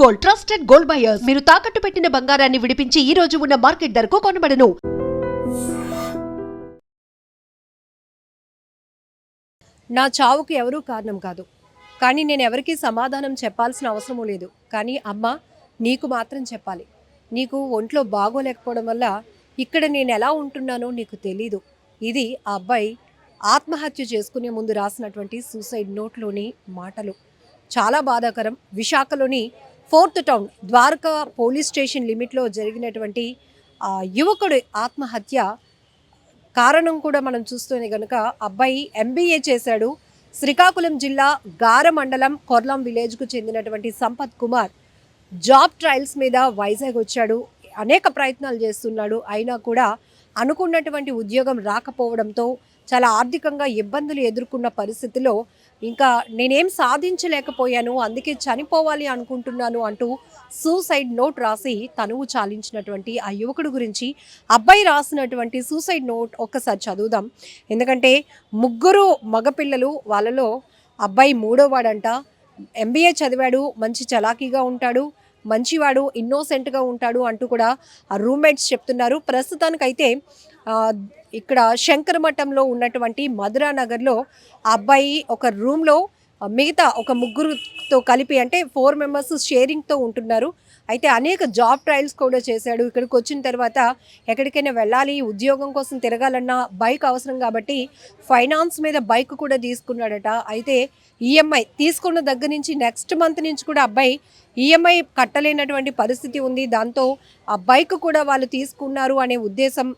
Gold, trusted gold buyers. మీరు తాకట్టు పెట్టిన బంగారాన్ని విడిపించి ఈ రోజు ఉన్న మార్కెట్ ధరకు కొనబడను. నా చావుకు ఎవరూ కారణం కాదు, కానీ నేను ఎవరికీ సమాధానం చెప్పాల్సిన అవసరమూ లేదు. కానీ అమ్మ, నీకు మాత్రం చెప్పాలి. నీకు ఒంట్లో బాగోలేకపోవడం వల్ల ఇక్కడ నేను ఎలా ఉంటున్నానో నీకు తెలీదు. ఇది ఆ అబ్బాయి ఆత్మహత్య చేసుకునే ముందు రాసినటువంటి సూసైడ్ నోట్లోని మాటలు. చాలా బాధాకరం. విశాఖలోని 4th town Dwaraka police station లిమిట్లో జరిగినటువంటి యువకుడి ఆత్మహత్య కారణం కూడా మనం చూస్తూనే కనుక అబ్బాయి MBA చేశాడు. శ్రీకాకుళం జిల్లా గార మండలం కొర్లం విలేజ్కు చెందినటువంటి సంపత్ కుమార్ జాబ్ ట్రయల్స్ మీద వైజాగ్ వచ్చాడు. అనేక ప్రయత్నాలు చేస్తున్నాడు. అయినా కూడా అనుకున్నటువంటి ఉద్యోగం రాకపోవడంతో చాలా ఆర్థికంగా ఇబ్బందులు ఎదుర్కొన్న పరిస్థితిలో ఇంకా నేనేం సాధించలేకపోయాను, అందుకే చనిపోవాలి అనుకుంటున్నాను అంటూ సూసైడ్ నోట్ రాసి తనువు చాలించినటువంటి ఆ యువకుడు గురించి అబ్బాయి రాసినటువంటి సూసైడ్ నోట్ ఒక్కసారి చదువుదాం. ఎందుకంటే ముగ్గురు మగపిల్లలు, వాళ్ళలో అబ్బాయి మూడోవాడంట. MBA చదివాడు, మంచి చలాకీగా ఉంటాడు, మంచివాడు, ఇన్నోసెంట్గా ఉంటాడు అంటూ కూడా ఆ రూమ్మేట్స్ చెప్తున్నారు. ప్రస్తుతానికైతే ఇక్కడ శంకరమఠంలో ఉన్నటువంటి మధురా నగర్లో ఆ అబ్బాయి ఒక రూమ్లో మిగతా ఒక ముగ్గురుతో కలిపి, అంటే 4 మెంబర్స్ షేరింగ్తో ఉంటున్నారు. అయితే అనేక జాబ్ ట్రయల్స్ కూడా చేశాడు. ఇక్కడికి వచ్చిన తర్వాత ఎక్కడికైనా వెళ్ళాలి, ఉద్యోగం కోసం తిరగాలన్నా బైక్ అవసరం కాబట్టి ఫైనాన్స్ మీద బైక్ కూడా తీసుకున్నాడట. అయితే EMI తీసుకున్న దగ్గర నుంచి నెక్స్ట్ మంత్ నుంచి కూడా అబ్బాయి EMI కట్టలేనటువంటి పరిస్థితి ఉంది. దాంతో ఆ బైక్ కూడా వాళ్ళు తీసుకున్నారు అనే ఉద్దేశం,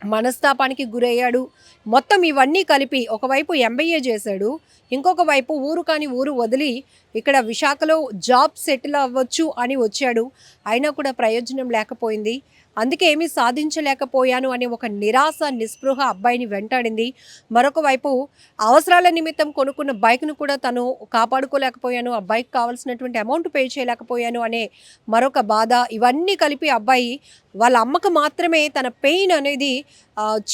మనస్తాపానికి గురయ్యాడు. మొత్తం ఇవన్నీ కలిపి ఒకవైపు MBA చేశాడు, ఇంకొక వైపు ఊరు కాని ఊరు వదిలి ఇక్కడ విశాఖలో జాబ్ సెటిల్ అవ్వచ్చు అని వచ్చాడు. అయినా కూడా ప్రయోజనం లేకపోయింది. అందుకే ఏమీ సాధించలేకపోయాను అనే ఒక నిరాశ, నిస్పృహ అబ్బాయిని వెంటాడింది. మరొక వైపు అవసరాల నిమిత్తం కొనుక్కున్న బైక్ను కూడా తను కాపాడుకోలేకపోయాను, ఆ బైక్ కావాల్సినటువంటి అమౌంట్ పే చేయలేకపోయాను అనే మరొక బాధ. ఇవన్నీ కలిపి అబ్బాయి వాళ్ళ అమ్మకు మాత్రమే తన పెయిన్ అనేది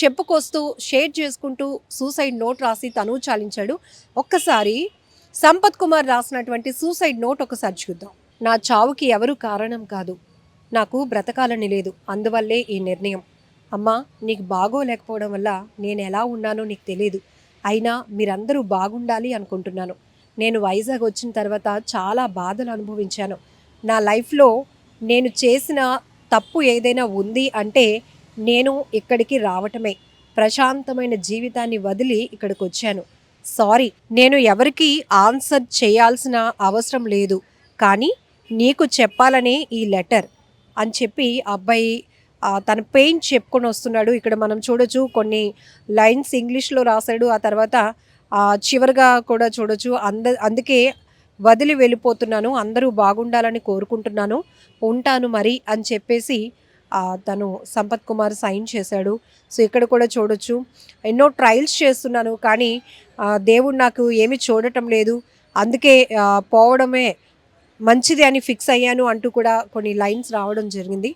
చెప్పుకొస్తూ, షేర్ చేసుకుంటూ సూసైడ్ నోట్ రాసి తనువు చాలించాడు. ఒక్కసారి సంపత్ కుమార్ రాసినటువంటి సూసైడ్ నోట్ ఒకసారి చూద్దాం. నా చావుకి ఎవరు కారణం కాదు, నాకు బ్రతకాలని లేదు, అందువల్లే ఈ నిర్ణయం. అమ్మా, నీకు బాగోలేకపోవడం వల్ల నేను ఎలా ఉన్నానో నీకు తెలియదు. అయినా మీరందరూ బాగుండాలి అనుకుంటున్నాను. నేను వైజాగ్ వచ్చిన తర్వాత చాలా బాధలు అనుభవించాను. నా లైఫ్లో నేను చేసిన తప్పు ఏదైనా ఉంది అంటే నేను ఇక్కడికి రావటమే. ప్రశాంతమైన జీవితాన్ని వదిలి ఇక్కడికి వచ్చాను. సారీ, నేను ఎవరికి ఆన్సర్ చేయాల్సిన అవసరం లేదు, కానీ నీకు చెప్పాలనే ఈ లెటర్ అని చెప్పి అబ్బాయి తన పెయిన్ చెప్పుకొని వస్తున్నాడు. ఇక్కడ మనం చూడొచ్చు, కొన్ని లైన్స్ ఇంగ్లీష్లో రాశాడు. ఆ తర్వాత చివరిగా కూడా చూడొచ్చు, అందుకే వదిలి వెళ్ళిపోతున్నాను, అందరూ బాగుండాలని కోరుకుంటున్నాను, ఉంటాను మరి అని చెప్పేసి తను సంపత్ కుమార్ సైన్ చేశాడు. సో ఇక్కడ కూడా చూడొచ్చు, ఎన్నో ట్రయల్స్ చేస్తున్నాను కానీ దేవుడు నాకు ఏమీ చూడటం లేదు, అందుకే పోవడమే మంచిది అని ఫిక్స్ అయ్యాను అంటూ కూడా కొన్ని లైన్స్ రావడం జరిగింది.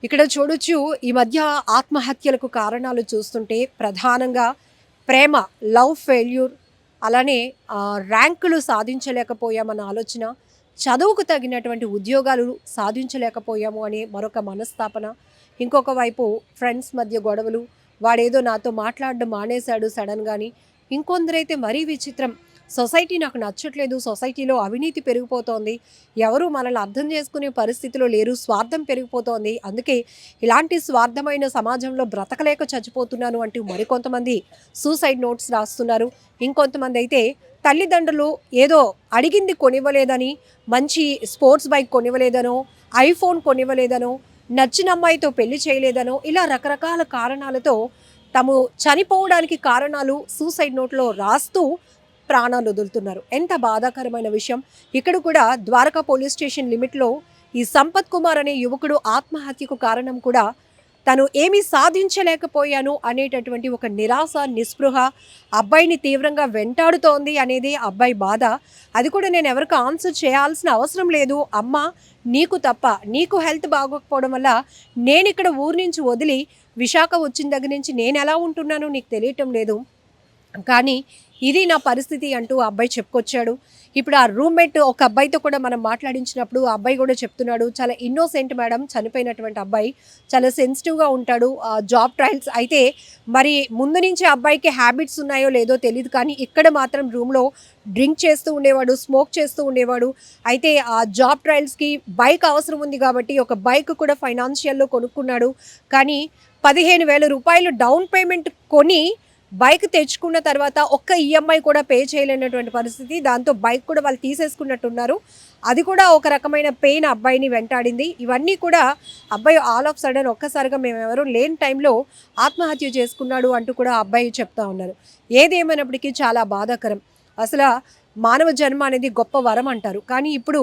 ఇక్కడ చూడొచ్చు, ఈ మధ్య ఆత్మహత్యలకు కారణాలు చూస్తుంటే ప్రధానంగా ప్రేమ, లవ్ ఫెయిల్యూర్, అలానే ర్యాంకులు సాధించలేకపోయామన్న ఆలోచన, చదువుకు తగినటువంటి ఉద్యోగాలు సాధించలేకపోయాము అనే మరొక మనస్తాపన, ఇంకొక వైపు ఫ్రెండ్స్ మధ్య గొడవలు, వాడేదో నాతో మాట్లాడడం మానేశాడు సడన్గాని, ఇంకొందరైతే మరీ విచిత్రం, సొసైటీ నాకు నచ్చట్లేదు, సొసైటీలో అవినీతి పెరిగిపోతోంది, ఎవరు మనల్ని అర్థం చేసుకునే పరిస్థితిలో లేరు, స్వార్థం పెరిగిపోతోంది, అందుకే ఇలాంటి స్వార్థమైన సమాజంలో బ్రతకలేక చచ్చిపోతున్నాను అంటూ మరికొంతమంది సూసైడ్ నోట్స్ రాస్తున్నారు. ఇంకొంతమంది అయితే తల్లిదండ్రులు ఏదో అడిగింది కొనివ్వలేదని, మంచి స్పోర్ట్స్ బైక్ కొనివ్వలేదనో, ఐఫోన్ కొనివ్వలేదనో, నచ్చిన అమ్మాయితో పెళ్లి చేయలేదనో, ఇలా రకరకాల కారణాలతో తాము చనిపోవడానికి కారణాలు సూసైడ్ నోట్లో రాస్తూ ప్రాణాలు వదులుతున్నారు. ఎంత బాధాకరమైన విషయం. ఇక్కడ కూడా ద్వారకా పోలీస్ స్టేషన్ లిమిట్లో ఈ సంపత్ కుమార్ అనే యువకుడు ఆత్మహత్యకు కారణం కూడా తను ఏమీ సాధించలేకపోయాను అనేటటువంటి ఒక నిరాశ, నిస్పృహ అబ్బాయిని తీవ్రంగా వెంటాడుతోంది అనేది అబ్బాయి బాధ. అది కూడా నేను ఎవరికి ఆన్సర్ చేయాల్సిన అవసరం లేదు అమ్మ, నీకు తప్ప, నీకు హెల్త్ బాగోకపోవడం వల్ల నేను ఇక్కడ ఊరి నుంచి వదిలి విశాఖ వచ్చిన దగ్గర నుంచి నేను ఎలా ఉంటున్నానో నీకు తెలియటం లేదు, కానీ ఇది నా పరిస్థితి అంటూ ఆ అబ్బాయి చెప్పుకొచ్చాడు. ఇప్పుడు ఆ రూమ్మేట్ ఒక అబ్బాయితో కూడా మనం మాట్లాడించినప్పుడు ఆ అబ్బాయి కూడా చెప్తున్నాడు, చాలా ఇన్నోసెంట్ మేడం చనిపోయినటువంటి అబ్బాయి, చాలా సెన్సిటివ్గా ఉంటాడు. జాబ్ ట్రయల్స్ అయితే మరి ముందు నుంచి అబ్బాయికి హ్యాబిట్స్ ఉన్నాయో లేదో తెలియదు, కానీ ఇక్కడ మాత్రం రూమ్లో డ్రింక్ చేస్తూ ఉండేవాడు, స్మోక్ చేస్తూ ఉండేవాడు. అయితే ఆ జాబ్ ట్రయల్స్కి బైక్ అవసరం ఉంది కాబట్టి ఒక బైక్ కూడా ఫైనాన్షియల్లో కొనుక్కున్నాడు. కానీ 15,000 రూపాయలు డౌన్ పేమెంట్ కొని బైక్ తెచ్చుకున్న తర్వాత ఒక్క ఈఎంఐ కూడా పే చేయలేనటువంటి పరిస్థితి. దాంతో బైక్ కూడా వాళ్ళు తీసేసుకున్నట్టున్నారు. అది కూడా ఒక రకమైన పెయిన్ అబ్బాయిని వెంటాడింది. ఇవన్నీ కూడా అబ్బాయి ఆల్ ఆఫ్ సడన్ ఒక్కసారిగా మేము ఎవరూ లేని టైంలో ఆత్మహత్య చేసుకున్నాడు అంటూ కూడా ఆ అబ్బాయి చెప్తా ఉన్నారు. ఏదేమైనప్పటికీ చాలా బాధాకరం. అసలు మానవ జన్మ అనేది గొప్ప వరం అంటారు, కానీ ఇప్పుడు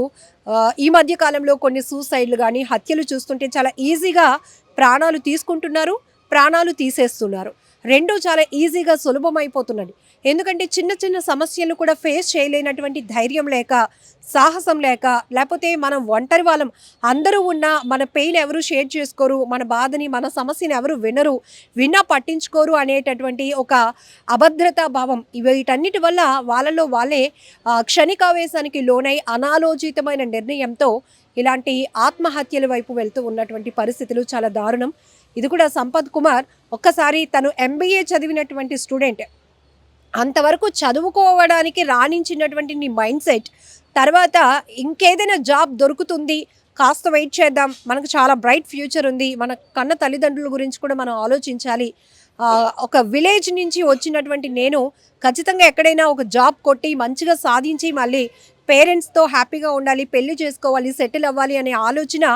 ఈ మధ్య కాలంలో కొన్ని సూసైడ్లు కానీ హత్యలు చూస్తుంటే చాలా ఈజీగా ప్రాణాలు తీసుకుంటున్నారు, ప్రాణాలు తీసేస్తున్నారు. రెండూ చాలా ఈజీగా సులభమైపోతున్నది. ఎందుకంటే చిన్న చిన్న సమస్యలు కూడా ఫేస్ చేయలేనటువంటి ధైర్యం లేక, సాహసం లేక, లేకపోతే మనం ఒంటరి వాళ్ళం, అందరూ ఉన్నా మన పెయిన్ ఎవరు షేర్ చేసుకోరు, మన బాధని మన సమస్యని ఎవరు వినరు, విన్నా పట్టించుకోరు అనేటటువంటి ఒక అభద్రతా భావం, వీటన్నిటి వల్ల వాళ్ళలో వాళ్ళే క్షణికావేశానికి లోనై అనాలోచితమైన నిర్ణయంతో ఇలాంటి ఆత్మహత్యల వైపు వెళ్తూ ఉన్నటువంటి పరిస్థితులు చాలా దారుణం. ఇది కూడా సంపత్ కుమార్ ఒక్కసారి తను ఎంబీఏ చదివినటువంటి స్టూడెంట్, అంతవరకు చదువుకోవడానికి రాణించినటువంటి నీ మైండ్ సెట్ తర్వాత ఇంకేదైనా జాబ్ దొరుకుతుంది, కాస్త వెయిట్ చేద్దాం, మనకు చాలా బ్రైట్ ఫ్యూచర్ ఉంది, మన కన్న తల్లిదండ్రుల గురించి కూడా మనం ఆలోచించాలి, ఒక విలేజ్ నుంచి వచ్చినటువంటి నేను ఖచ్చితంగా ఎక్కడైనా ఒక జాబ్ కొట్టి మంచిగా సాధించి మళ్ళీ పేరెంట్స్తో హ్యాపీగా ఉండాలి, పెళ్లి చేసుకోవాలి, సెటిల్ అవ్వాలి అనే ఆలోచన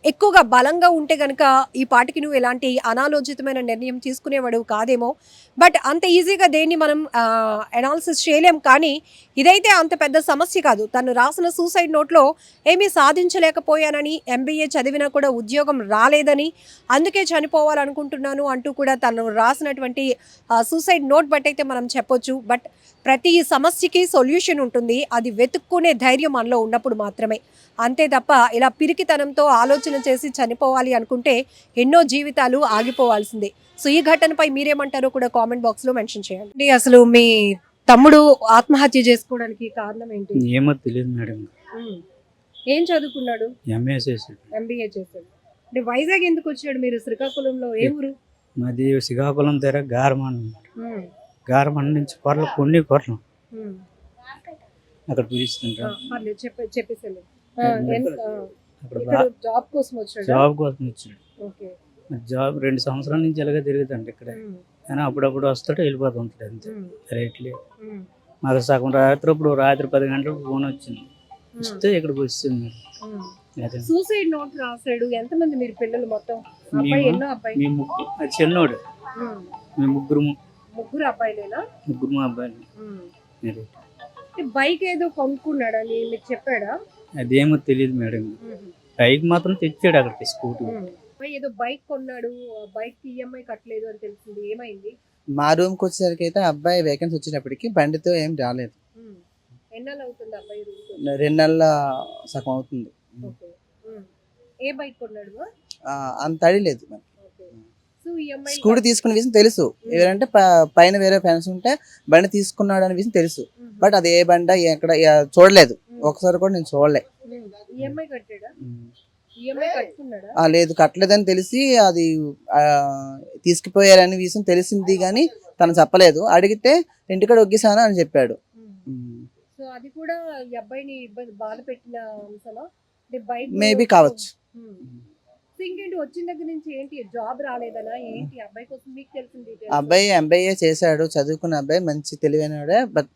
ఎక్కువగా బలంగా ఉంటే కనుక ఈ పాటికి నువ్వు ఎలాంటి అనాలోచితమైన నిర్ణయం తీసుకునేవాడు కాదేమో. బట్ అంత ఈజీగా దేన్ని మనం అనాలిసిస్ చేయలేం. కానీ ఇదైతే అంత పెద్ద సమస్య కాదు. తను రాసిన సూసైడ్ నోట్లో ఏమీ సాధించలేకపోయానని, ఎంబీఏ చదివినా కూడా ఉద్యోగం రాలేదని, అందుకే చనిపోవాలనుకుంటున్నాను అంటూ కూడా తను రాసినటువంటి సూసైడ్ నోట్ బట్టి అయితే మనం చెప్పొచ్చు. బట్ ప్రతి సమస్యకి సొల్యూషన్ ఉంటుంది, అది వెతుక్కునే ధైర్యం మనలో ఉన్నప్పుడు మాత్రమే. అంతే తప్ప ఇలా పిరికితనంతో ఆలోచన చేసి చనిపోవాలి అనుకుంటే ఎన్నో జీవితాలు ఆగిపోవాల్సిందే. సో ఈ ఘటనపై మీరేమంటారో కూడా కామెంట్ బాక్స్లో మెన్షన్ చేయండి. అసలు మీ తమ్ముడు ఆత్మహత్య చేసుకోవడానికి కారణం ఏంటి? ఏమో తెలియదు మేడం. ఏం చదువుకున్నాడు? ఎంబీఏ చేశాడు. అంటే వైజాగ్ ఎందుకు వచ్చాడు? మీరు శ్రీకాకుళంలో ఏ ఊరు? మాది శ్రీకాకుళం దగ్గర గారమన్ నుంచి కొన్ని కొరలు అక్కడ పిలుస్తుంటారు. జాబ్ కోసం వచ్చాడు. జాబ్ 2 సంవత్సరాల నుంచి ఎలాగ తిరుగుతాండి ఇక్కడ. కానీ అప్పుడప్పుడు వస్తాడు, వెళ్ళిపోతుంటాడు అంతే. రైట్లే మాకు సగం రాత్రి 10 గంటలకు ఫోన్ వచ్చింది, వస్తే ఇక్కడికి వస్తుంది. సూసైడ్ నోట్ రాశాడు. ఎంతమంది మీరు పిల్లలు మొత్తం? చిన్నోడు మేము ముగ్గురు అబ్బాయిలేనా? ముగ్గురు అబ్బాయిలు. బైక్ ఏదో కొనుక్కున్నాడని మీకు చెప్పాడా? అదేమో తెలియదు మేడం. బైక్ మాత్రం తెచ్చాడు అక్కడికి, స్కూటీ. ఏదో బైక్ కొన్నాడు, బైక్ ఈఎంఐ కట్టలేదు అని తెలిసింది. ఏమైంది? మా రూమ్కి వచ్చేసరికి అయితే అబ్బాయి వేకెన్సీ వచ్చినప్పటికి బండితో ఏం రాలేదు. ఎన్నాళ్ళు అవుతుంది అబ్బాయి? 2 నెలల సగం అవుతుంది. ఏ బైక్ కొన్నాడు? అంత అడిలేదు. స్కూటీ తీసుకున్న విషయం తెలుసు, ఎవరంటే పైన వేరే ఫ్యాన్స్ ఉంటే బండి తీసుకున్నాడు అనే విషయం తెలుసు. బట్ అది ఏ బండి ఎక్కడ చూడలేదు, ఒకసారి కూడా నేను చూడలే. లేదు, కట్టలేదని తెలిసి అది తీసుకుపోయారనే విషయం తెలిసింది, కానీ తను చెప్పలేదు. అడిగితే ఇంటికాడ ఒగ్గేసాను అని చెప్పాడు. మేబీ కావచ్చు. వచ్చిన దగ్గర నుంచి ఏంటి జాబ్ రాలేదనా ఏంటి? అబ్బాయి కోసం మీకు తెలిసింది? అబ్బాయి ఎంబీఏ చేశాడు, చదువుకున్న అబ్బాయి, మంచి తెలివైనడే. బట్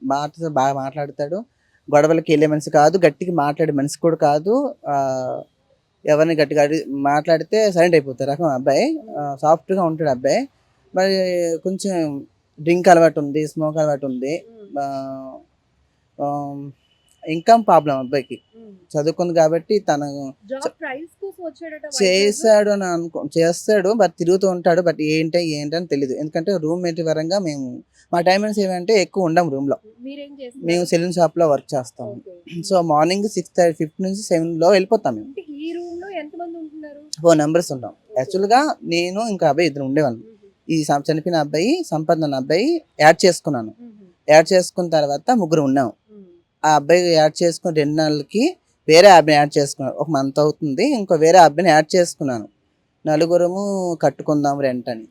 బాగా మాట్లాడతాడు, గొడవలకి వెళ్ళే మనిషి కాదు, గట్టిగా మాట్లాడే మనిషి కూడా కాదు. ఎవరిని గట్టిగా మాట్లాడితే సైలెంట్ అయిపోతారు రకం అబ్బాయి. సాఫ్ట్గా ఉంటాడు అబ్బాయి. మరి కొంచెం డ్రింక్ అలవాటు ఉంది, స్మోక్ అలవాటు ఉంది, ఇన్కమ్ ప్రాబ్లం అబ్బాయికి. చదువుకుంది కాబట్టి తను చేశాడు అని చేస్తాడు, బట్ తిరుగుతూ ఉంటాడు. బట్ ఏంటని తెలియదు. ఎందుకంటే రూమ్మేట్ పరంగా మేము మా టైమింగ్స్ ఏమంటే ఎక్కువ ఉండం రూమ్లో. మేము సెలూన్ షాప్లో వర్క్ చేస్తాము. సో మార్నింగ్ 6:30 నుంచి 7 వెళ్ళిపోతాం. మేము 4 మెంబర్స్ ఉంటాం. యాక్చువల్గా నేను ఇంకా అబ్బాయి 2 ఉండేవాళ్ళం. ఈ చనిపోయిన అబ్బాయి సంపత్ అన్న అబ్బాయి యాడ్ చేసుకున్నాను. యాడ్ చేసుకున్న తర్వాత ముగ్గురు ఉన్నాం. ఆ అబ్బాయి యాడ్ చేసుకుని 2 నెలలకి వేరే అబ్బాయిని యాడ్ చేసుకున్నాను. 1 మంత్ అవుతుంది, ఇంకో వేరే అబ్బాయిని యాడ్ చేసుకున్నాను. నలుగురము కట్టుకుందాం రెంట్ అని.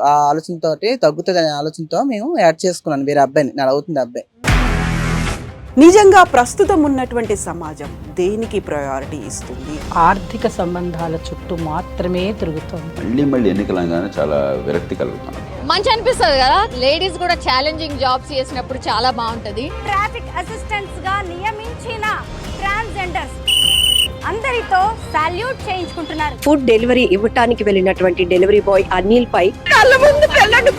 ఆ ఆలోచనతో తగ్గుతుంది అనే ఆలోచనతో మేము యాడ్ చేసుకున్నాను వేరే అబ్బాయిని. నెల అవుతుంది అబ్బాయి. నిజంగా ప్రస్తుతం ఉన్నటువంటి సమాజం దేనికి ప్రయారిటీ ఇస్తుంది? ఆర్థిక సంబంధాల చుట్టూ మాత్రమే తిరుగుతోంది. మళ్ళీ ఎన్నికలంగానే చాలా విరక్తి కలుగుతున్నాం. మంచి అనిపిస్తుంది కదా, లేడీస్ కూడా ఛాలెంజింగ్ జాబ్స్ చేసినప్పుడు చాలా బాగుంటది. ట్రాఫిక్ అసిస్టెంట్స్ గా నియమించిన ట్రాన్స్జెండర్స్ అందరితో సాల్యూట్ చేయించుకుంటున్నారు. ఫుడ్ డెలివరీ ఇవ్వటానికి వెళ్ళినటువంటి డెలివరీ బాయ్ అనిల్ పై కళ్ళ ముందు పెళ్ళండి